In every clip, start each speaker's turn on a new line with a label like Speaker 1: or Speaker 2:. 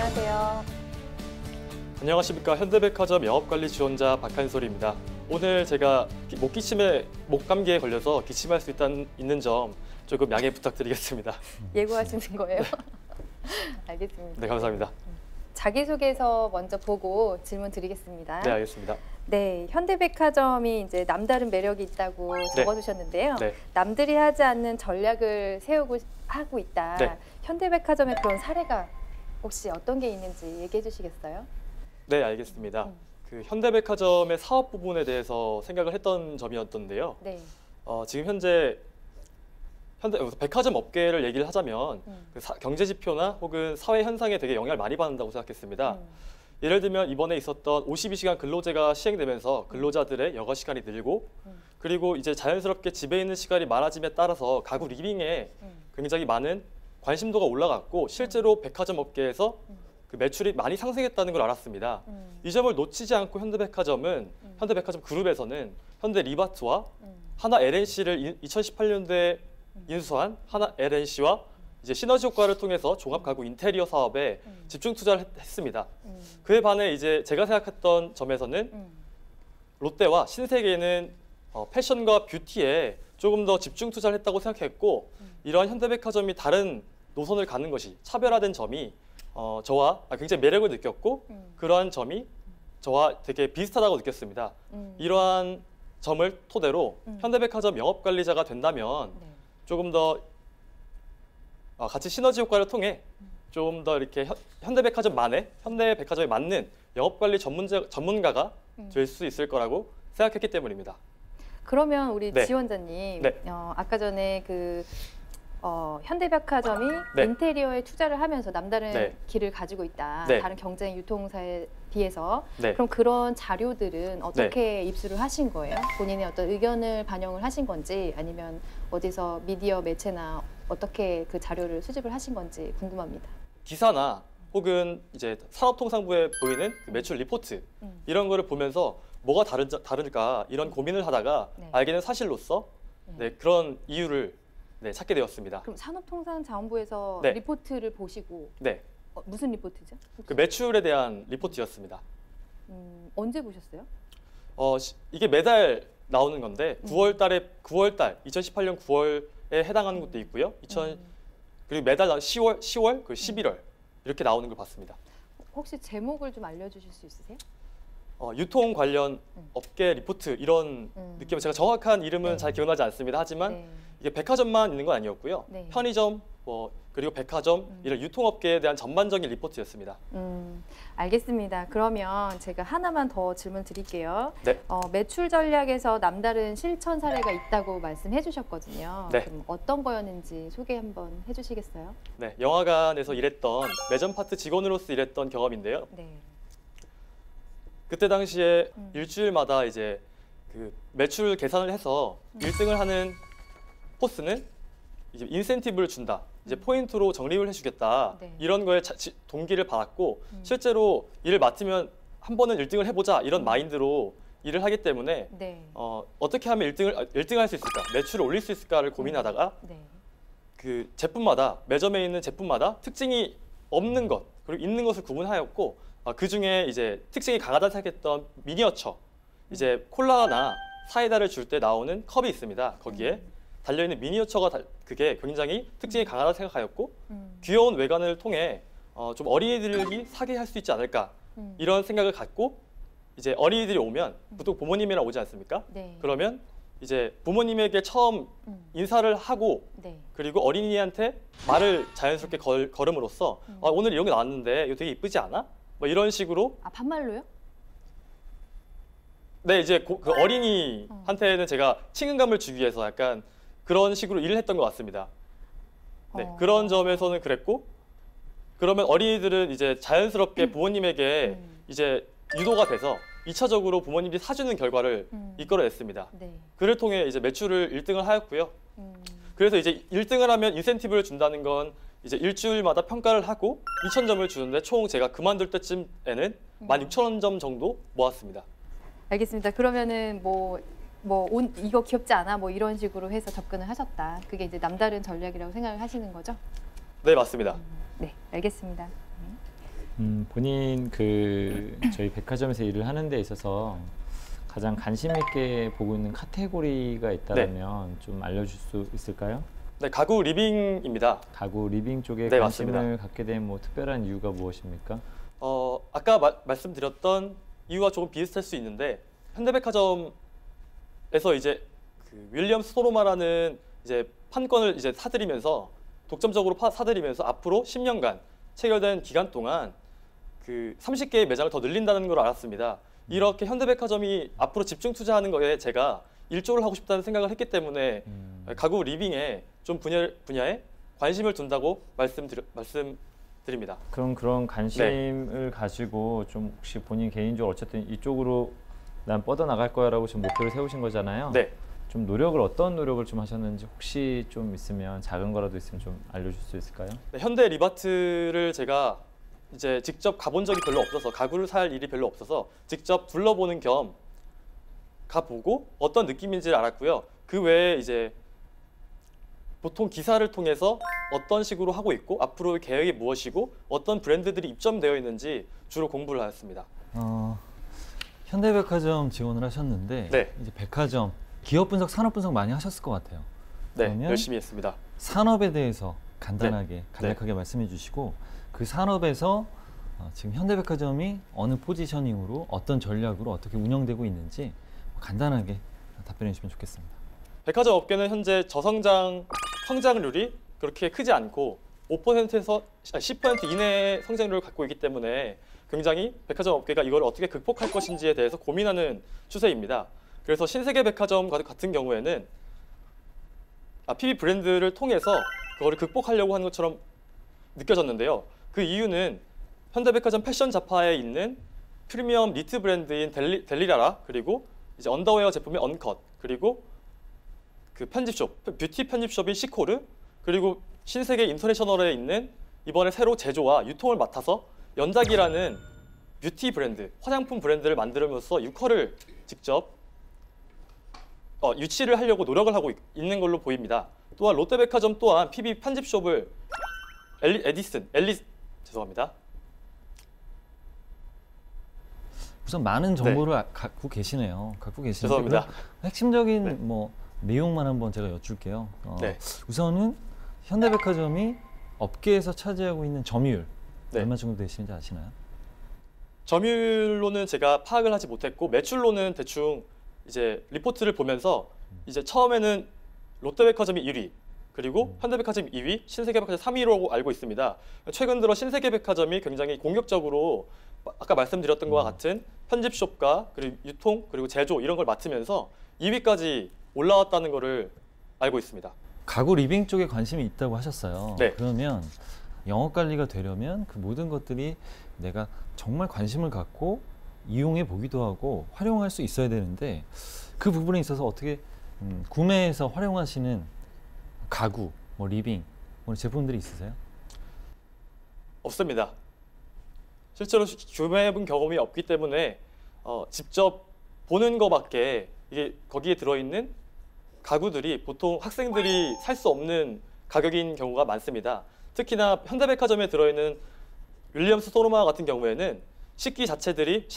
Speaker 1: 안녕하세요.
Speaker 2: 안녕하십니까. 현대백화점 영업관리 지원자 박한솔입니다. 오늘 제가 목 감기에 걸려서 기침할 수 있는 점 조금 양해 부탁드리겠습니다.
Speaker 1: 예고하시는 거예요? 알겠습니다.
Speaker 2: 네, 감사합니다.
Speaker 1: 자기소개서 먼저 보고 질문 드리겠습니다.
Speaker 2: 네, 알겠습니다.
Speaker 1: 네, 현대백화점이 이제 남다른 매력이 있다고 적어주셨는데요.
Speaker 2: 네.
Speaker 1: 남들이 하지 않는 전략을 하고 있다.
Speaker 2: 네.
Speaker 1: 현대백화점의 그런 사례가 혹시 어떤 게 있는지 얘기해 주시겠어요?
Speaker 2: 네, 알겠습니다. 그 현대백화점의 사업 부분에 대해서 생각을 했던 점이었던데요.
Speaker 1: 네.
Speaker 2: 지금 현재 백화점 업계를 얘기를 하자면 그 경제 지표나 혹은 사회 현상에 되게 영향을 많이 받는다고 생각했습니다. 예를 들면 이번에 있었던 52시간 근로제가 시행되면서 근로자들의 여가 시간이 늘고 그리고 이제 자연스럽게 집에 있는 시간이 많아짐에 따라서 가구 리빙에 굉장히 많은 관심도가 올라갔고 실제로 백화점 업계에서 그 매출이 많이 상승했다는 걸 알았습니다. 이 점을 놓치지 않고 현대백화점 그룹에서는 현대 리바트와 하나 LNC를 2018년도에 인수한 하나 LNC와 이제 시너지 효과를 통해서 종합 가구 인테리어 사업에 집중 투자를 했습니다. 그에 반해 이제 제가 생각했던 점에서는 롯데와 신세계는 패션과 뷰티에 조금 더 집중 투자를 했다고 생각했고 이러한 현대백화점이 다른 노선을 가는 것이 차별화된 점이 저와 굉장히 매력을 느꼈고 그러한 점이 저와 되게 비슷하다고 느꼈습니다. 이러한 점을 토대로 현대백화점 영업관리자가 된다면 조금 더 같이 시너지 효과를 통해 좀 더 이렇게 현대백화점에 맞는 영업관리 전문가가 될 수 있을 거라고 생각했기 때문입니다.
Speaker 1: 그러면 우리
Speaker 2: 네.
Speaker 1: 지원자님,
Speaker 2: 네.
Speaker 1: 아까 전에 현대백화점이 인테리어에 투자를 하면서 남다른 길을 가지고 있다. 다른 경쟁 유통사에 비해서. 그럼 그런 자료들은 어떻게 입수를 하신 거예요? 본인의 어떤 의견을 반영을 하신 건지 아니면 어디서 미디어 매체나 어떻게 그 자료를 수집을 하신 건지 궁금합니다.
Speaker 2: 기사나 혹은 이제 산업통상부에 보이는 그 매출 리포트 이런 거를 보면서 뭐가 다를까 이런 고민을 하다가 알게 된 사실로서 그런 이유를 찾게 되었습니다.
Speaker 1: 그럼 산업통상자원부에서 리포트를 보시고 무슨 리포트죠?
Speaker 2: 그 매출에 대한 리포트였습니다.
Speaker 1: 언제 보셨어요?
Speaker 2: 이게 매달 나오는 건데 2018년 9월에 해당하는 것도 있고요. 그리고 매달 10월, 그 11월 이렇게 나오는 걸 봤습니다.
Speaker 1: 혹시 제목을 좀 알려주실 수 있으세요?
Speaker 2: 유통 관련 업계 리포트 이런 느낌, 제가 정확한 이름은 잘 기억나지 않습니다. 하지만 이게 백화점만 있는 건 아니었고요. 편의점, 그리고 백화점 이런 유통업계에 대한 전반적인 리포트였습니다.
Speaker 1: 알겠습니다. 그러면 제가 하나만 더 질문 드릴게요.
Speaker 2: 네.
Speaker 1: 매출 전략에서 남다른 실천 사례가 있다고 말씀해 주셨거든요.
Speaker 2: 네.
Speaker 1: 그럼 어떤 거였는지 소개 한번 해주시겠어요?
Speaker 2: 네, 영화관에서 일했던 매점 파트 직원으로서 일했던 경험인데요.
Speaker 1: 네.
Speaker 2: 그때 당시에 일주일마다 이제 그 매출 계산을 해서 1등을 하는 포스는 이제 인센티브를 준다. 이제 포인트로 적립을 해주겠다. 이런 거에 동기를 받았고 실제로 일을 맡으면 한 번은 1등을 해보자 이런 마인드로 일을 하기 때문에 어떻게 하면 1등을 할 수 있을까, 매출을 올릴 수 있을까를 고민하다가 그 매점에 있는 제품마다 특징이 없는 것 그리고 있는 것을 구분하였고 그 중에 이제 특징이 강하다 생각했던 미니어처, 이제 콜라나 사이다를 줄 때 나오는 컵이 있습니다. 거기에 달려있는 미니어처가 그게 굉장히 특징이 강하다 생각하였고 귀여운 외관을 통해 좀 어린이들이 사게 할 수 있지 않을까 이런 생각을 갖고 이제 어린이들이 오면 보통 부모님이랑 오지 않습니까? 그러면 이제 부모님에게 처음 인사를 하고 그리고 어린이한테 말을 자연스럽게 걸음으로써 오늘 이런 게 나왔는데 이거 되게 이쁘지 않아? 뭐 이런 식으로.
Speaker 1: 반말로요?
Speaker 2: 네, 이제 그 어린이한테는 제가 친근감을 주기 위해서 약간 그런 식으로 일을 했던 것 같습니다. 네, 그런 점에서는 그랬고 그러면 어린이들은 이제 자연스럽게 부모님에게 이제 유도가 돼서 2차적으로 부모님이 사주는 결과를 이끌어냈습니다. 그를 통해 이제 매출을 1등을 하였고요. 그래서 이제 1등을 하면 인센티브를 준다는 건 이제 일주일마다 평가를 하고 2,000점을 주는데 총 제가 그만둘 때쯤에는 16,000점 정도 모았습니다.
Speaker 1: 알겠습니다. 그러면은 이거 귀엽지 않아? 뭐 이런 식으로 해서 접근을 하셨다. 그게 이제 남다른 전략이라고 생각을 하시는 거죠?
Speaker 2: 네, 맞습니다.
Speaker 1: 네, 알겠습니다.
Speaker 3: 본인 저희 백화점에서 일을 하는 데 있어서 가장 관심 있게 보고 있는 카테고리가 있다면 좀 알려줄 수 있을까요?
Speaker 2: 네, 가구 리빙입니다.
Speaker 3: 가구 리빙 쪽에
Speaker 2: 네,
Speaker 3: 관심을
Speaker 2: 맞습니다.
Speaker 3: 갖게 된 뭐 특별한 이유가 무엇입니까?
Speaker 2: 아까 말씀드렸던 이유와 조금 비슷할 수 있는데 현대백화점에서 이제 그 윌리엄 스토로마라는 이제 판권을 이제 사들이면서 독점적으로 사들이면서 앞으로 10년간 체결된 기간 동안 그 30개의 매장을 더 늘린다는 걸 알았습니다. 이렇게 현대백화점이 앞으로 집중 투자하는 거에 제가 일조를 하고 싶다는 생각을 했기 때문에 가구 리빙에 좀 분야에 관심을 둔다고 말씀드립니다.
Speaker 3: 그럼 그런 관심을 가지고 좀 혹시 본인 개인적으로 어쨌든 이쪽으로 난 뻗어나갈 거야라고 좀 목표를 세우신 거잖아요.
Speaker 2: 네.
Speaker 3: 좀 어떤 노력을 좀 하셨는지 혹시 좀 있으면 작은 거라도 있으면 좀 알려줄 수 있을까요?
Speaker 2: 네, 현대 리바트를 제가 이제 직접 가본 적이 별로 없어서 가구를 살 일이 별로 없어서 직접 둘러보는 겸 가보고 어떤 느낌인지를 알았고요. 그 외에 이제 보통 기사를 통해서 어떤 식으로 하고 있고 앞으로의 계획이 무엇이고 어떤 브랜드들이 입점되어 있는지 주로 공부를 하였습니다.
Speaker 4: 현대백화점 지원을 하셨는데
Speaker 2: 네.
Speaker 4: 이제 백화점 기업 분석, 산업 분석 많이 하셨을 것 같아요.
Speaker 2: 네,
Speaker 4: 그러면
Speaker 2: 열심히 했습니다.
Speaker 4: 산업에 대해서 간단하게,
Speaker 2: 네.
Speaker 4: 간략하게 말씀해 주시고 그 산업에서 지금 현대백화점이 어느 포지셔닝으로 어떤 전략으로 어떻게 운영되고 있는지 간단하게 답변해 주시면 좋겠습니다.
Speaker 2: 백화점 업계는 현재 성장률이 그렇게 크지 않고 5%에서 10% 이내의 성장률을 갖고 있기 때문에 굉장히 백화점 업계가 이걸 어떻게 극복할 것인지에 대해서 고민하는 추세입니다. 그래서 신세계 백화점 같은 경우에는 PB 브랜드를 통해서 그거를 극복하려고 하는 것처럼 느껴졌는데요. 그 이유는 현대백화점 패션 잡화에 있는 프리미엄 니트 브랜드인 델리라라, 그리고 이제 언더웨어 제품의 언컷, 그리고 그 편집숍, 뷰티 편집숍인 시코르, 그리고 신세계 인터내셔널에 있는 이번에 새로 제조와 유통을 맡아서 연작이라는 뷰티 브랜드, 화장품 브랜드를 만들면서 6호를 직접 유치를 하려고 노력을 하고 있는 걸로 보입니다. 또한 롯데백화점 또한 PB 편집숍을 죄송합니다.
Speaker 4: 우선 많은 정보를 갖고 계시네요.
Speaker 2: 죄송합니다.
Speaker 4: 핵심적인
Speaker 2: 네.
Speaker 4: 뭐 내용만 한번 제가 여쭐게요.
Speaker 2: 네.
Speaker 4: 우선은 현대백화점이 업계에서 차지하고 있는 점유율
Speaker 2: 네.
Speaker 4: 얼마 정도 되시는지 아시나요?
Speaker 2: 점유율로는 제가 파악을 하지 못했고 매출로는 대충 이제 리포트를 보면서 이제 처음에는 롯데백화점이 1위, 그리고 현대백화점이 2위, 신세계백화점이 3위로 알고 있습니다. 최근 들어 신세계백화점이 굉장히 공격적으로 아까 말씀드렸던 것과 같은 편집숍과 그리고 유통 그리고 제조 이런 걸 맡으면서 2위까지 올라왔다는 것을 알고 있습니다.
Speaker 4: 가구 리빙 쪽에 관심이 있다고 하셨어요.
Speaker 2: 네.
Speaker 4: 그러면 영업 관리가 되려면 그 모든 것들이 내가 정말 관심을 갖고 이용해 보기도 하고 활용할 수 있어야 되는데 그 부분에 있어서 어떻게 구매해서 활용하시는 가구, 뭐 리빙, 뭐 제품들이 있으세요?
Speaker 2: 없습니다. 실제로 구매해본 경험이 없기 때문에 직접 보는 것밖에 이게 거기에 들어있는 가구들이 보통 학생들이 살 수 없는 가격인 경우가 많습니다. 특히나 현대백화점에 들어있는 윌리엄스 소노마 같은 경우에는 식기 자체들이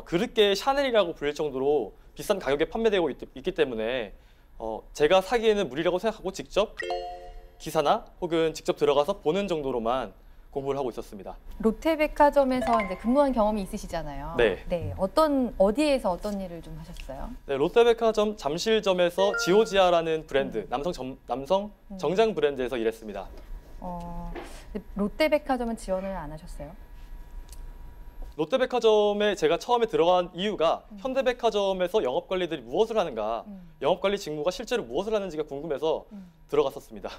Speaker 2: 그릇계의 샤넬이라고 불릴 정도로 비싼 가격에 판매되고 있기 때문에 제가 사기에는 무리라고 생각하고 직접 기사나 혹은 직접 들어가서 보는 정도로만 공부를 하고 있었습니다.
Speaker 1: 롯데백화점에서 이제 근무한 경험이 있으시잖아요.
Speaker 2: 네.
Speaker 1: 네. 어디에서 어떤 일을 좀 하셨어요?
Speaker 2: 네, 롯데백화점 잠실점에서 지오지아라는 브랜드, 남성 정장 브랜드에서 일했습니다.
Speaker 1: 롯데백화점은 지원을 안 하셨어요?
Speaker 2: 롯데백화점에 제가 처음에 들어간 이유가 현대백화점에서 영업관리들이 무엇을 하는가, 영업관리 직무가 실제로 무엇을 하는지가 궁금해서 들어갔었습니다.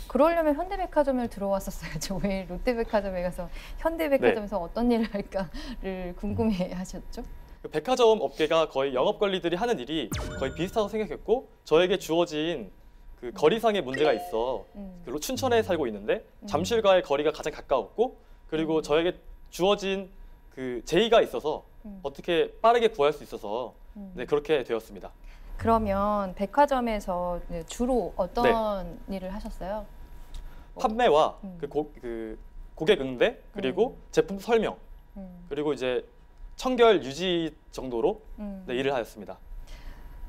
Speaker 1: 그러려면 현대백화점을 들어왔었어야죠. 왜 롯데백화점에 가서 현대백화점에서 어떤 일을 할까를 궁금해하셨죠?
Speaker 2: 백화점 업계가 거의 영업관리들이 하는 일이 거의 비슷하다고 생각했고 저에게 주어진 그 거리상의 문제가 있어 그리고 춘천에 살고 있는데 잠실과의 거리가 가장 가까웠고 그리고 저에게 주어진 그 제의가 있어서 어떻게 빠르게 구할 수 있어서 네, 그렇게 되었습니다.
Speaker 1: 그러면 백화점에서 주로 어떤 일을 하셨어요?
Speaker 2: 판매와 고객 응대, 그리고 제품 설명, 그리고 이제 청결 유지 정도로 네, 일을 하였습니다.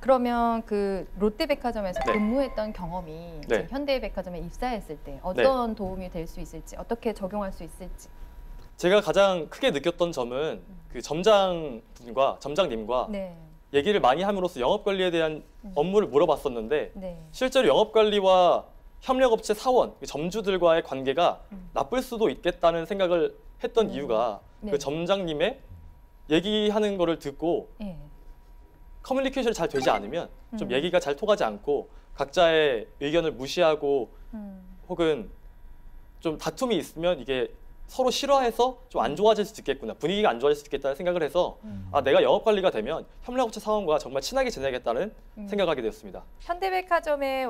Speaker 1: 그러면 그 롯데백화점에서
Speaker 2: 네.
Speaker 1: 근무했던 경험이
Speaker 2: 네.
Speaker 1: 지금 현대백화점에 입사했을 때 어떤 도움이 될 수 있을지, 어떻게 적용할 수 있을지.
Speaker 2: 제가 가장 크게 느꼈던 점은 그 점장님과
Speaker 1: 네.
Speaker 2: 얘기를 많이 함으로써 영업 관리에 대한 업무를 물어봤었는데
Speaker 1: 네.
Speaker 2: 실제로 영업 관리와 협력업체 사원, 점주들과의 관계가 나쁠 수도 있겠다는 생각을 했던 이유가
Speaker 1: 네.
Speaker 2: 그 점장님의 얘기하는 거를 듣고
Speaker 1: 네.
Speaker 2: 커뮤니케이션이 잘 되지 않으면 좀 얘기가 잘 통하지 않고 각자의 의견을 무시하고 혹은 좀 다툼이 있으면 이게 서로 싫어해서 좀 안 좋아질 수도 있겠구나, 분위기가 안 좋아질 수도 있겠다는 생각을 해서 아, 내가 영업관리가 되면 협력업체 사원과 정말 친하게 지내겠다는 생각을 하게 되었습니다.
Speaker 1: 현대백화점에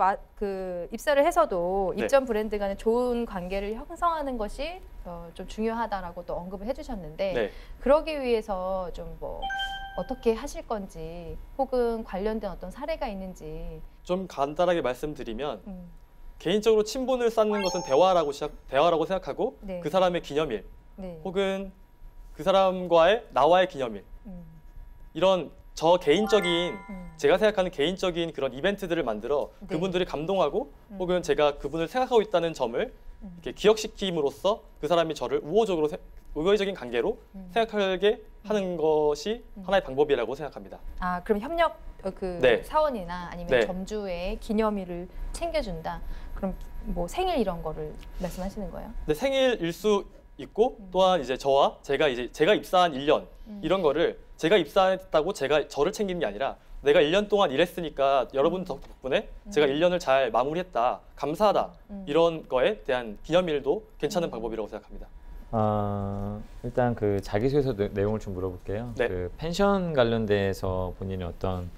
Speaker 1: 입사를 해서도
Speaker 2: 네.
Speaker 1: 입점 브랜드 간의 좋은 관계를 형성하는 것이 좀 중요하다라고 또 언급을 해주셨는데
Speaker 2: 네.
Speaker 1: 그러기 위해서 좀 뭐 어떻게 하실 건지 혹은 관련된 어떤 사례가 있는지.
Speaker 2: 좀 간단하게 말씀드리면 개인적으로 친분을 쌓는 것은 대화라고 생각하고
Speaker 1: 네.
Speaker 2: 그 사람의 기념일
Speaker 1: 네.
Speaker 2: 혹은 그 사람과의 나와의 기념일 이런 제가 생각하는 개인적인 그런 이벤트들을 만들어
Speaker 1: 네.
Speaker 2: 그분들이 감동하고 혹은 제가 그분을 생각하고 있다는 점을 이렇게 기억시킴으로써 그 사람이 저를 우호적인 관계로 생각하게 하는 것이 하나의 방법이라고 생각합니다.
Speaker 1: 아, 그럼 협력
Speaker 2: 네.
Speaker 1: 사원이나 아니면
Speaker 2: 네.
Speaker 1: 점주의 기념일을 챙겨준다. 그럼 뭐 생일 이런 거를 말씀하시는 거예요?
Speaker 2: 근데 생일일 수 있고 또한 이제 제가 입사한 1년 이런 거를 제가 입사했다고 저를 챙기는 게 아니라 내가 1년 동안 일했으니까 여러분 덕분에 제가 1년을 잘 마무리했다, 감사하다 이런 거에 대한 기념일도 괜찮은 방법이라고 생각합니다.
Speaker 3: 일단 그 자기소개서 내용을 좀 물어볼게요.
Speaker 2: 네.
Speaker 3: 그 펜션 관련돼서 본인이 어떤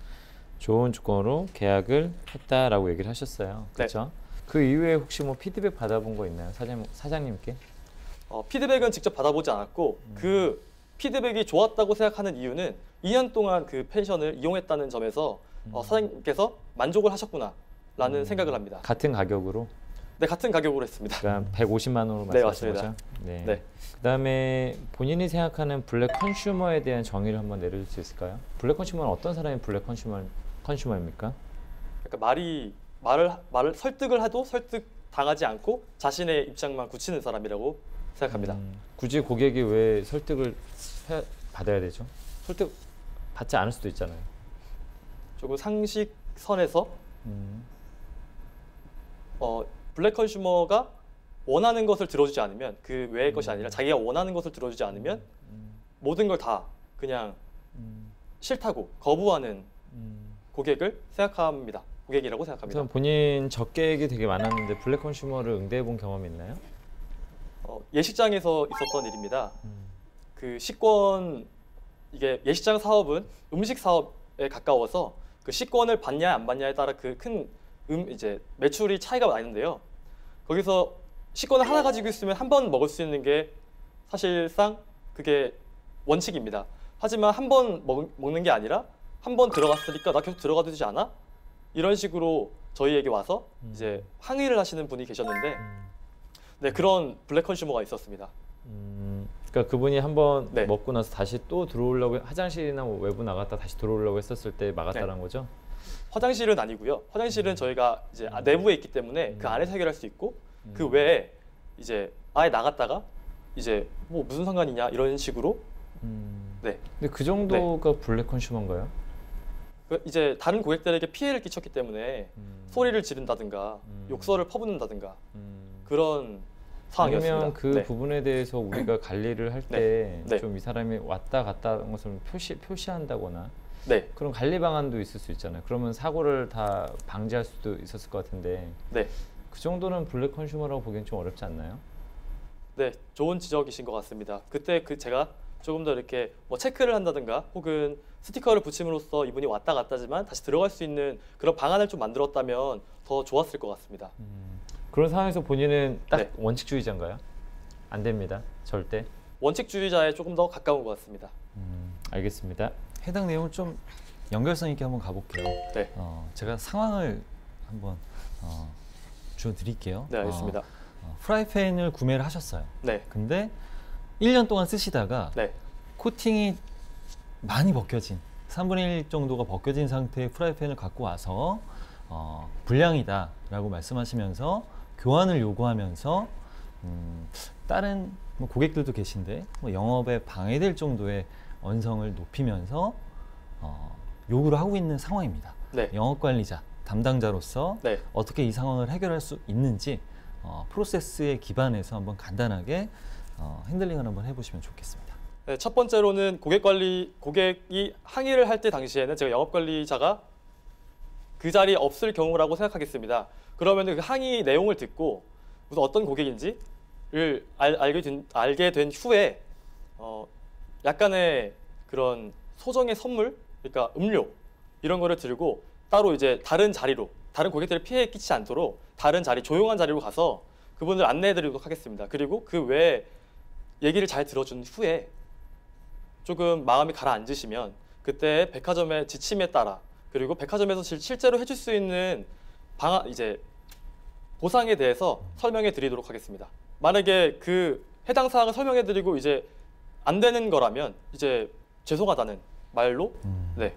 Speaker 3: 좋은 조건으로 계약을 했다라고 얘기를 하셨어요. 그렇죠? 그 이후에 혹시 뭐 피드백 받아본 거 있나요, 사장님께?
Speaker 2: 피드백은 직접 받아보지 않았고 그 피드백이 좋았다고 생각하는 이유는 2년 동안 그 펜션을 이용했다는 점에서 사장님께서 만족을 하셨구나라는 생각을 합니다.
Speaker 3: 같은 가격으로?
Speaker 2: 네, 같은 가격으로 했습니다.
Speaker 3: 그러니까 150만 원으로
Speaker 2: 네,
Speaker 3: 말씀하신
Speaker 2: 맞습니다.
Speaker 3: 거죠? 네.
Speaker 2: 네.
Speaker 3: 그다음에 본인이 생각하는 블랙 컨슈머에 대한 정의를 한번 내려줄 수 있을까요? 블랙 컨슈머는 어떤 사람이 블랙 컨슈머입니까?
Speaker 2: 그러니까 말을 설득을 해도 설득 당하지 않고 자신의 입장만 굳히는 사람이라고 생각합니다.
Speaker 3: 굳이 고객이 왜 설득을 받아야 되죠? 설득 받지 않을 수도 있잖아요.
Speaker 2: 조금 상식선에서 블랙 컨슈머가 원하는 것을 들어주지 않으면 그 외의 것이 아니라 자기가 원하는 것을 들어주지 않으면 모든 걸 다 그냥 싫다고 거부하는 고객이라고 생각합니다.
Speaker 3: 우선 본인 적객이 되게 많았는데 블랙 컨슈머를 응대해 본 경험이 있나요?
Speaker 2: 예식장에서 있었던 일입니다. 그 이게 예식장 사업은 음식 사업에 가까워서 그 식권을 받냐 안 받냐에 따라 그 큰 이제 매출이 차이가 나는데요. 거기서 식권을 하나 가지고 있으면 한 번 먹을 수 있는 게 사실상 그게 원칙입니다. 하지만 한 번 먹는 게 아니라 한 번 들어갔으니까 나 계속 들어가도 되지 않아? 이런 식으로 저희에게 와서 이제 항의를 하시는 분이 계셨는데 네, 그런 블랙 컨슈머가 있었습니다.
Speaker 3: 그러니까 그분이 한번
Speaker 2: 네.
Speaker 3: 먹고 나서 다시 또 들어오려고 화장실이나 뭐 외부 나갔다 다시 들어오려고 했었을 때 막았다는
Speaker 2: 네.
Speaker 3: 거죠?
Speaker 2: 화장실은 아니고요. 화장실은 저희가 이제 내부에 있기 때문에 그 안에서 해결할 수 있고 그 외에 이제 아예 나갔다가 이제 뭐 무슨 상관이냐 이런 식으로 네.
Speaker 3: 근데 그 정도가 블랙 컨슈머인가요?
Speaker 2: 이제 다른 고객들에게 피해를 끼쳤기 때문에 소리를 지른다든가 욕설을 퍼붓는다든가 그런 상황이었습니다.
Speaker 3: 아니면 그
Speaker 2: 네.
Speaker 3: 부분에 대해서 우리가 관리를 할 때
Speaker 2: 네.
Speaker 3: 좀 이 사람이 왔다 갔다 하는 것을 표시한다거나
Speaker 2: 네.
Speaker 3: 그런 관리 방안도 있을 수 있잖아요. 그러면 사고를 다 방지할 수도 있었을 것 같은데
Speaker 2: 네.
Speaker 3: 그 정도는 블랙 컨슈머라고 보기엔 좀 어렵지 않나요?
Speaker 2: 네, 좋은 지적이신 것 같습니다. 그때 제가 조금 더 이렇게 뭐 체크를 한다든가 혹은 스티커를 붙임으로써 이분이 왔다 갔다지만 다시 들어갈 수 있는 그런 방안을 좀 만들었다면 더 좋았을 것 같습니다.
Speaker 3: 그런 상황에서 본인은 딱
Speaker 2: 네.
Speaker 3: 원칙주의자인가요? 안 됩니다. 절대.
Speaker 2: 원칙주의자에 조금 더 가까운 것 같습니다.
Speaker 3: 알겠습니다.
Speaker 4: 해당 내용을 좀 연결성 있게 한번 가볼게요.
Speaker 2: 네.
Speaker 4: 제가 상황을 한번 주어드릴게요.
Speaker 2: 네, 알겠습니다.
Speaker 4: 프라이팬을 구매를 하셨어요.
Speaker 2: 네.
Speaker 4: 근데 1년 동안 쓰시다가
Speaker 2: 네.
Speaker 4: 코팅이 많이 벗겨진 3분의 1 정도가 벗겨진 상태의 프라이팬을 갖고 와서 불량이다라고 말씀하시면서 교환을 요구하면서 다른 뭐 고객들도 계신데 뭐 영업에 방해될 정도의 언성을 높이면서 요구를 하고 있는 상황입니다.
Speaker 2: 네.
Speaker 4: 영업관리자, 담당자로서
Speaker 2: 네.
Speaker 4: 어떻게 이 상황을 해결할 수 있는지 프로세스에 기반해서 한번 간단하게 핸들링을 한번 해보시면 좋겠습니다.
Speaker 2: 네, 첫 번째로는 고객이 항의를 할 때 당시에는 제가 영업관리자가 그 자리에 없을 경우라고 생각하겠습니다. 그러면 그 항의 내용을 듣고 우선 어떤 고객인지를 알게 된 후에 약간의 그런 소정의 선물, 그러니까 음료 이런 거를 들고 따로 이제 다른 자리로, 다른 고객들이 피해 끼치지 않도록 다른 자리, 조용한 자리로 가서 그분을 안내해 드리도록 하겠습니다. 그리고 그 외에 얘기를 잘 들어준 후에 조금 마음이 가라앉으시면 그때 백화점의 지침에 따라, 그리고 백화점에서 실제로 해줄 수 있는 이제 보상에 대해서 설명해 드리도록 하겠습니다. 만약에 그 해당 사항을 설명해 드리고 이제 안 되는 거라면 이제 죄송하다는 말로 네.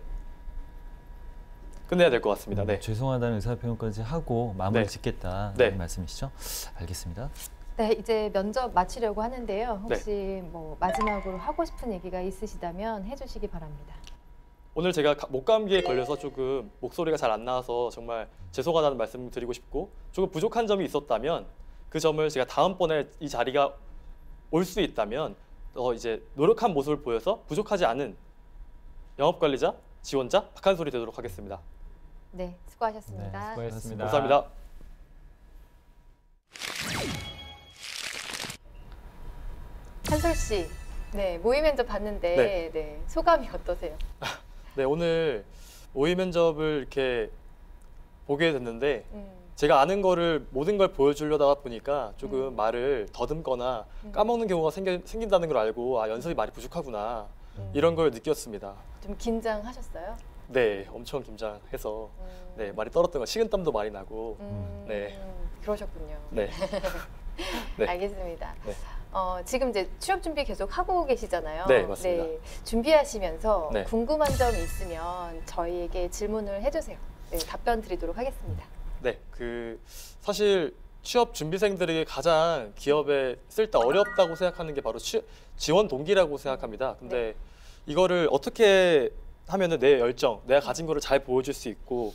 Speaker 2: 끝내야 될 것 같습니다. 네.
Speaker 4: 죄송하다는 의사표현까지 하고 마무리
Speaker 2: 네.
Speaker 4: 짓겠다는
Speaker 2: 네.
Speaker 4: 말씀이시죠? 알겠습니다.
Speaker 1: 네, 이제 면접 마치려고 하는데요. 혹시
Speaker 2: 네.
Speaker 1: 뭐 마지막으로 하고 싶은 얘기가 있으시다면 해주시기 바랍니다.
Speaker 2: 오늘 제가 목감기에 걸려서 조금 목소리가 잘 안 나와서 정말 죄송하다는 말씀을 드리고 싶고, 조금 부족한 점이 있었다면 그 점을 제가 다음번에 이 자리가 올 수 있다면 이제 노력한 모습을 보여서 부족하지 않은 영업관리자, 지원자 박한솔이 되도록 하겠습니다.
Speaker 1: 네, 수고하셨습니다.
Speaker 3: 네, 수고하셨습니다.
Speaker 2: 감사합니다.
Speaker 1: 한솔 씨, 네, 모의 면접 봤는데
Speaker 2: 네.
Speaker 1: 네, 소감이 어떠세요?
Speaker 2: 네, 오늘 모의 면접을 이렇게 보게 됐는데 제가 아는 거를 모든 걸 보여주려다 보니까 조금 말을 더듬거나 까먹는 경우가 생긴다는 걸 알고 연습이 많이 부족하구나 이런 걸 느꼈습니다.
Speaker 1: 좀 긴장하셨어요?
Speaker 2: 네, 엄청 긴장해서 네, 많이 떨었던 거, 식은땀도 많이 나고 네.
Speaker 1: 그러셨군요.
Speaker 2: 네. 네.
Speaker 1: 알겠습니다.
Speaker 2: 네.
Speaker 1: 지금 이제 취업 준비 계속 하고 계시잖아요.
Speaker 2: 네, 맞습니다.
Speaker 1: 네, 준비하시면서
Speaker 2: 네.
Speaker 1: 궁금한 점이 있으면 저희에게 질문을 해주세요. 네, 답변 드리도록 하겠습니다.
Speaker 2: 네, 사실 취업 준비생들에게 가장 기업에 쓸 때 어렵다고 생각하는 게 바로 지원 동기라고 생각합니다. 근데 이거를 어떻게 하면은 내 열정, 내가 가진 거를 잘 보여줄 수 있고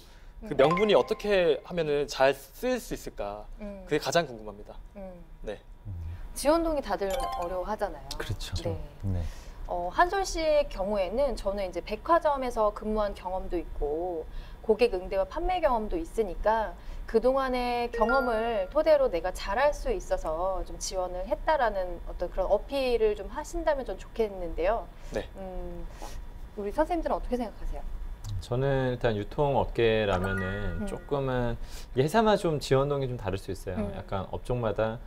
Speaker 2: 그 명분이 어떻게 하면은 잘 쓰일 수 있을까? 그게 가장 궁금합니다. 네.
Speaker 1: 지원 동기 다들 어려워하잖아요.
Speaker 4: 그렇죠.
Speaker 1: 네.
Speaker 4: 네.
Speaker 1: 한솔 씨의 경우에는 저는 이제 백화점에서 근무한 경험도 있고 고객 응대와 판매 경험도 있으니까 그동안의 경험을 토대로 내가 잘할 수 있어서 좀 지원을 했다라는 어떤 그런 어필을 좀 하신다면 좀 좋겠는데요.
Speaker 2: 네.
Speaker 1: 우리 선생님들은 어떻게 생각하세요?
Speaker 3: 저는 일단 유통업계라면은 조금은 이 회사마다 좀 지원동이 좀 다를 수 있어요. 약간 업종마다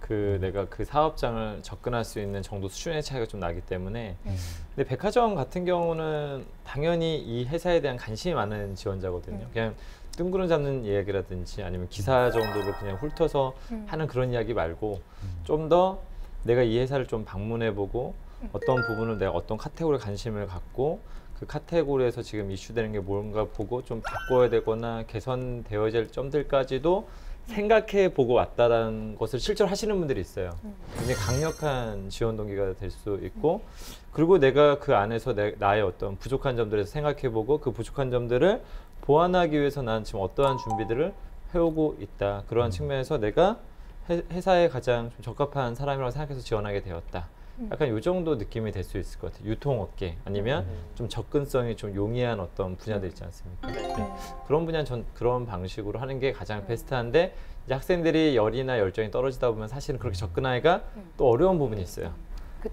Speaker 3: 내가 그 사업장을 접근할 수 있는 정도 수준의 차이가 좀 나기 때문에 근데 백화점 같은 경우는 당연히 이 회사에 대한 관심이 많은 지원자거든요. 그냥 뜬구름 잡는 이야기라든지 아니면 기사 정도로 그냥 훑어서 하는 그런 이야기 말고 좀 더 내가 이 회사를 좀 방문해보고 어떤 부분을 내가 어떤 카테고리에 관심을 갖고 그 카테고리에서 지금 이슈되는 게 뭔가 보고 좀 바꿔야 되거나 개선되어야 될 점들까지도 생각해 보고 왔다라는 것을 실제로 하시는 분들이 있어요. 굉장히 강력한 지원 동기가 될 수 있고, 그리고 내가 그 안에서 나의 어떤 부족한 점들에서 생각해 보고 그 부족한 점들을 보완하기 위해서 난 지금 어떠한 준비들을 해오고 있다. 그러한 측면에서 내가 회사에 가장 좀 적합한 사람이라고 생각해서 지원하게 되었다. 약간 이 정도 느낌이 될 수 있을 것 같아요. 유통업계 아니면 좀 접근성이 좀 용이한 어떤 분야들 있지 않습니까? 네. 그런 분야는 전 그런 방식으로 하는 게 가장 베스트한데 이제 학생들이 열이나 열정이 떨어지다 보면 사실은 그렇게 접근하기가 또 어려운 부분이 있어요.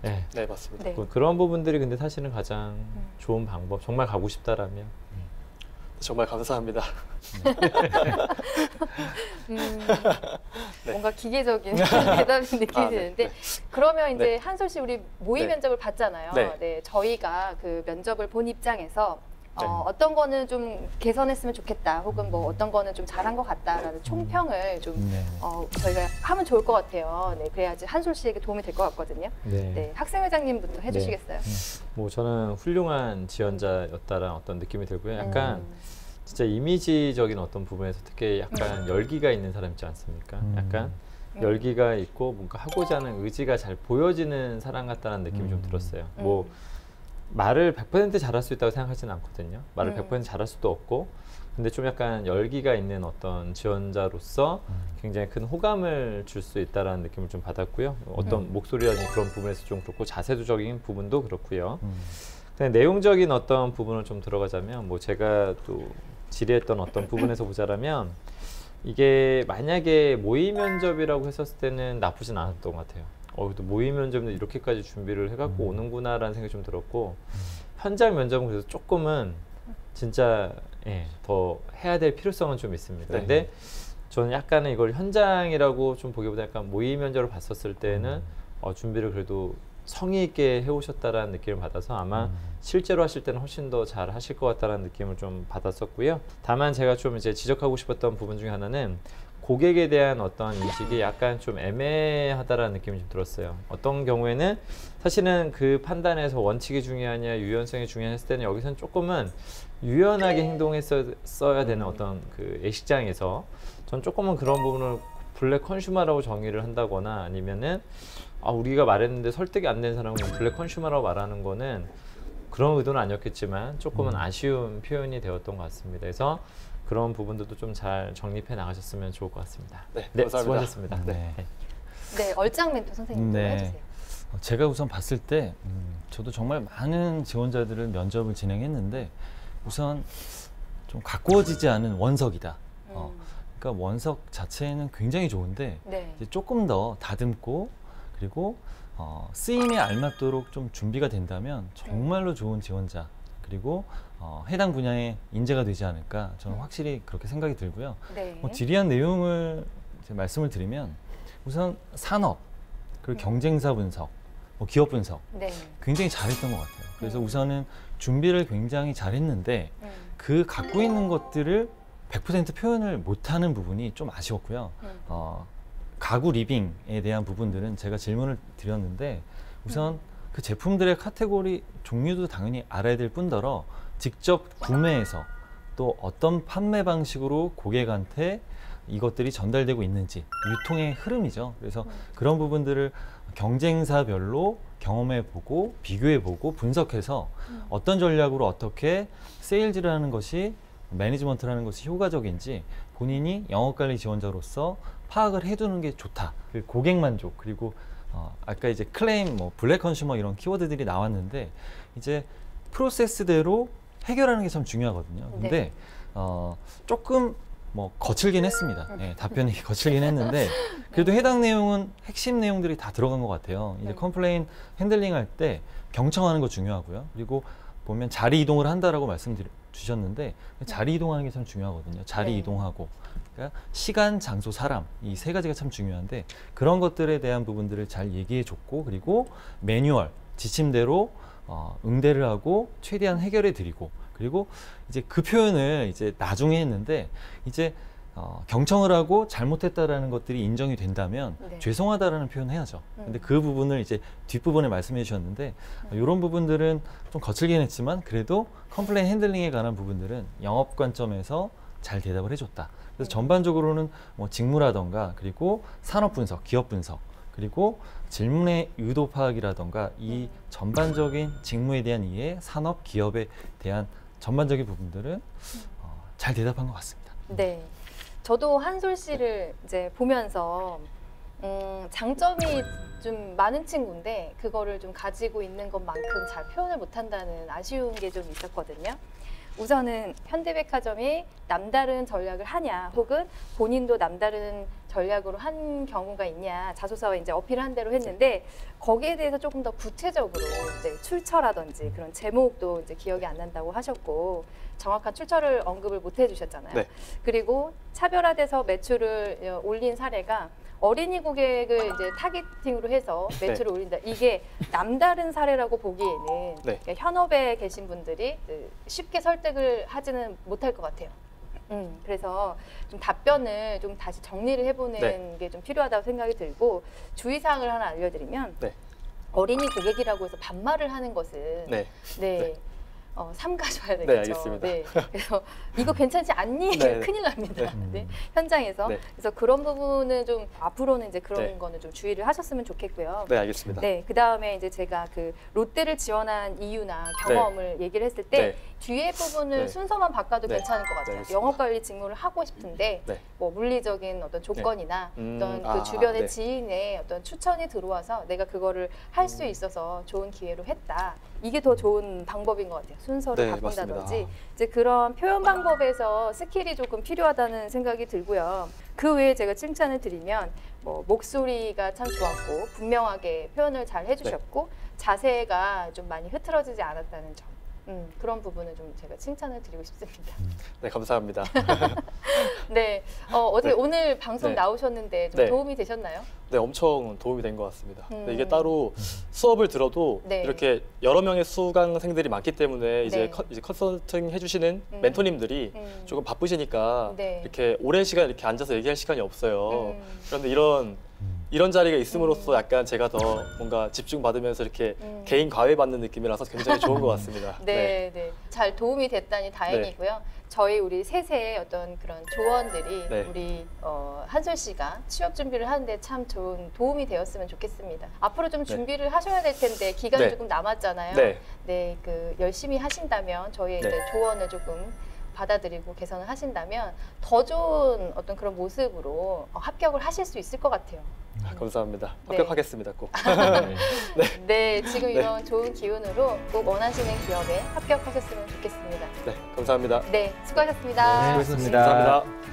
Speaker 3: 네.
Speaker 2: 네, 맞습니다.
Speaker 1: 네.
Speaker 3: 그런 부분들이 근데 사실은 가장 좋은 방법, 정말 가고 싶다라면
Speaker 2: 정말 감사합니다.
Speaker 1: 뭔가 기계적인 대답이 느껴지는데 그러면 이제
Speaker 2: 네.
Speaker 1: 한솔 씨 우리 모의
Speaker 2: 네.
Speaker 1: 면접을 봤잖아요.
Speaker 2: 네.
Speaker 1: 네, 저희가 그 면접을 본 입장에서 어떤 거는 좀 개선했으면 좋겠다, 혹은 뭐 어떤 거는 좀 잘한 것 같다라는 총평을 좀 저희가 하면 좋을 것 같아요. 네, 그래야지 한솔 씨에게 도움이 될 것 같거든요. 네, 학생회장님부터 해주시겠어요?
Speaker 3: 뭐 저는 훌륭한 지원자였다라는 어떤 느낌이 들고요. 약간 진짜 이미지적인 어떤 부분에서 특히 약간 열기가 있는 사람 있지 않습니까? 약간 열기가 있고 뭔가 하고자 하는 의지가 잘 보여지는 사람 같다는 느낌이 좀 들었어요. 뭐 말을 100% 잘할 수 있다고 생각하지는 않거든요. 말을 100% 잘할 수도 없고, 근데 좀 약간 열기가 있는 어떤 지원자로서 굉장히 큰 호감을 줄 수 있다라는 느낌을 좀 받았고요. 어떤 목소리라든지 그런 부분에서 좀 그렇고, 자세적인 부분도 그렇고요. 근데 내용적인 어떤 부분을 좀 들어가자면, 뭐 제가 또 질의했던 어떤 부분에서 보자라면, 이게 만약에 모의 면접이라고 했었을 때는 나쁘진 않았던 것 같아요. 또 모의 면접인데 이렇게까지 준비를 해갖고 오는구나라는 생각이 좀 들었고, 현장 면접은 그래서 조금은 진짜 더 해야 될 필요성은 좀 있습니다. 근데 저는 약간은 이걸 현장이라고 좀 보기보다 약간 모의 면접을 봤었을 때는 준비를 그래도 성의 있게 해오셨다라는 느낌을 받아서 아마 실제로 하실 때는 훨씬 더 잘 하실 것 같다라는 느낌을 좀 받았었고요. 다만 제가 좀 이제 지적하고 싶었던 부분 중에 하나는, 고객에 대한 어떤 인식이 약간 좀 애매하다라는 느낌이 좀 들었어요. 어떤 경우에는 사실은 그 판단에서 원칙이 중요하냐 유연성이 중요하냐 했을 때는 여기서는 조금은 유연하게 행동했어야 되는 어떤 그 예식장에서 전 조금은 그런 부분을 블랙 컨슈머라고 정의를 한다거나, 아니면은 우리가 말했는데 설득이 안 된 사람은 블랙 컨슈머라고 말하는 거는 그런 의도는 아니었겠지만 조금은 아쉬운 표현이 되었던 것 같습니다. 그래서 그런 부분들도 좀 잘 정립해 나가셨으면 좋을 것 같습니다. 네, 수고하셨습니다.
Speaker 1: 네, 얼짱 멘토 선생님도 해주세요.
Speaker 4: 제가 우선 봤을 때 저도 정말 많은 지원자들을 면접을 진행했는데, 우선 좀 가꾸어지지 않은 원석이다. 그러니까 원석 자체는 굉장히 좋은데 이제 조금 더 다듬고, 그리고 쓰임에 알맞도록 좀 준비가 된다면 정말로 좋은 지원자, 그리고 해당 분야의 인재가 되지 않을까, 저는 확실히 그렇게 생각이 들고요. 질의한 내용을 이제 말씀을 드리면, 우선 산업, 그리고 경쟁사 분석, 기업 분석 굉장히 잘했던 것 같아요. 그래서 우선은 준비를 굉장히 잘했는데 그 갖고 있는 것들을 100% 표현을 못하는 부분이 좀 아쉬웠고요. 가구 리빙에 대한 부분들은 제가 질문을 드렸는데, 우선 그 제품들의 카테고리 종류도 당연히 알아야 될 뿐더러 직접 구매해서 또 어떤 판매 방식으로 고객한테 이것들이 전달되고 있는지, 유통의 흐름이죠. 그래서 그런 부분들을 경쟁사별로 경험해보고 비교해보고 분석해서 어떤 전략으로 어떻게 세일즈를 하는 것이, 매니지먼트라는 것이 효과적인지 본인이 영업관리 지원자로서 파악을 해두는 게 좋다. 그리고 고객 만족, 그리고 아까 이제 클레임, 블랙 컨슈머 이런 키워드들이 나왔는데, 이제 프로세스대로 해결하는 게 참 중요하거든요. 근데 조금 거칠긴 했습니다. 답변이 거칠긴 했는데, 그래도 해당 내용은 핵심 내용들이 다 들어간 것 같아요. 이제 컴플레인 핸들링 할 때 경청하는 거 중요하고요. 그리고 보면 자리 이동을 한다라고 주셨는데, 자리 이동하는 게 참 중요하거든요. 자리 이동하고, 그러니까 시간, 장소, 사람, 이 세 가지가 참 중요한데, 그런 것들에 대한 부분들을 잘 얘기해 줬고, 그리고 매뉴얼, 지침대로 응대를 하고 최대한 해결해 드리고, 그리고 이제 그 표현을 이제 나중에 했는데, 이제 경청을 하고 잘못했다라는 것들이 인정이 된다면 죄송하다라는 표현을 해야죠. 근데 그 부분을 이제 뒷부분에 말씀해 주셨는데, 이런 부분들은 좀 거칠긴 했지만 그래도 컴플레인 핸들링에 관한 부분들은 영업 관점에서 잘 대답을 해줬다. 그래서 전반적으로는 직무라던가, 그리고 산업 분석, 기업 분석, 그리고 질문의 의도 파악이라던가, 이 전반적인 직무에 대한 이해, 산업, 기업에 대한 전반적인 부분들은 잘 대답한 것 같습니다.
Speaker 1: 네, 저도 한솔 씨를 이제 보면서 장점이 좀 많은 친구인데 그거를 좀 가지고 있는 것만큼 잘 표현을 못한다는 아쉬운 게 좀 있었거든요. 우선은 현대백화점이 남다른 전략을 하냐, 혹은 본인도 남다른 전략으로 한 경우가 있냐, 자소서에 이제 어필한 대로 했는데, 거기에 대해서 조금 더 구체적으로 이제 출처라든지 그런 제목도 이제 기억이 안 난다고 하셨고, 정확한 출처를 언급을 못 해주셨잖아요. 그리고 차별화돼서 매출을 올린 사례가 어린이 고객을 이제 타겟팅으로 해서 매출을 올린다. 이게 남다른 사례라고 보기에는 그러니까 현업에 계신 분들이 쉽게 설득을 하지는 못할 것 같아요. 그래서 좀 답변을 좀 다시 정리를 해보는 게 좀 필요하다고 생각이 들고, 주의사항을 하나 알려드리면 어린이 고객이라고 해서 반말을 하는 것은 삼가셔야 되겠죠.
Speaker 2: 네, 알겠습니다.
Speaker 1: 네. 그래서 이거 괜찮지 않니? 큰일 납니다. 현장에서. 그래서 그런 부분은 좀 앞으로는 이제 그런 거는 좀 주의를 하셨으면 좋겠고요.
Speaker 2: 네, 알겠습니다.
Speaker 1: 네, 그 다음에 이제 제가 그 롯데를 지원한 이유나 경험을 얘기를 했을 때 뒤에 부분을 순서만 바꿔도 괜찮을 것 같아요. 영업관리 직무를 하고 싶은데 뭐 물리적인 어떤 조건이나 어떤 그 주변의 지인의 어떤 추천이 들어와서 내가 그거를 할 수 있어서 좋은 기회로 했다. 이게 더 좋은 방법인 것 같아요. 순서를 바꾼다든지 이제 그런 표현 방법에서 스킬이 조금 필요하다는 생각이 들고요. 그 외에 제가 칭찬을 드리면 뭐 목소리가 참 좋았고 분명하게 표현을 잘 해주셨고 자세가 좀 많이 흐트러지지 않았다는 점. 그런 부분을 좀 제가 칭찬을 드리고 싶습니다.
Speaker 2: 네, 감사합니다.
Speaker 1: 네, 어떻게 오늘 방송 나오셨는데 좀 도움이 되셨나요?
Speaker 2: 네, 엄청 도움이 된 것 같습니다. 이게 따로 수업을 들어도 이렇게 여러 명의 수강생들이 많기 때문에 이제 컨설팅 해주시는 멘토님들이 조금 바쁘시니까 이렇게 오랜 시간 이렇게 앉아서 얘기할 시간이 없어요. 그런데 이런 자리가 있음으로써 약간 제가 더 뭔가 집중받으면서 이렇게 개인 과외받는 느낌이라서 굉장히 좋은 것 같습니다.
Speaker 1: 네. 잘 도움이 됐다니 다행이고요. 우리 셋의 어떤 그런 조언들이 우리 한솔 씨가 취업 준비를 하는데 참 좋은 도움이 되었으면 좋겠습니다. 앞으로 좀 준비를 하셔야 될 텐데 기간이 조금 남았잖아요. 그 열심히 하신다면 저희의 이제 조언을 조금 받아들이고 개선을 하신다면 더 좋은 어떤 그런 모습으로 합격을 하실 수 있을 것 같아요.
Speaker 2: 감사합니다. 합격하겠습니다, 꼭.
Speaker 1: 지금 이런 좋은 기운으로 꼭 원하시는 기업에 합격하셨으면 좋겠습니다.
Speaker 2: 네, 감사합니다.
Speaker 1: 네, 수고하셨습니다.
Speaker 3: 수고하셨습니다.
Speaker 2: 감사합니다.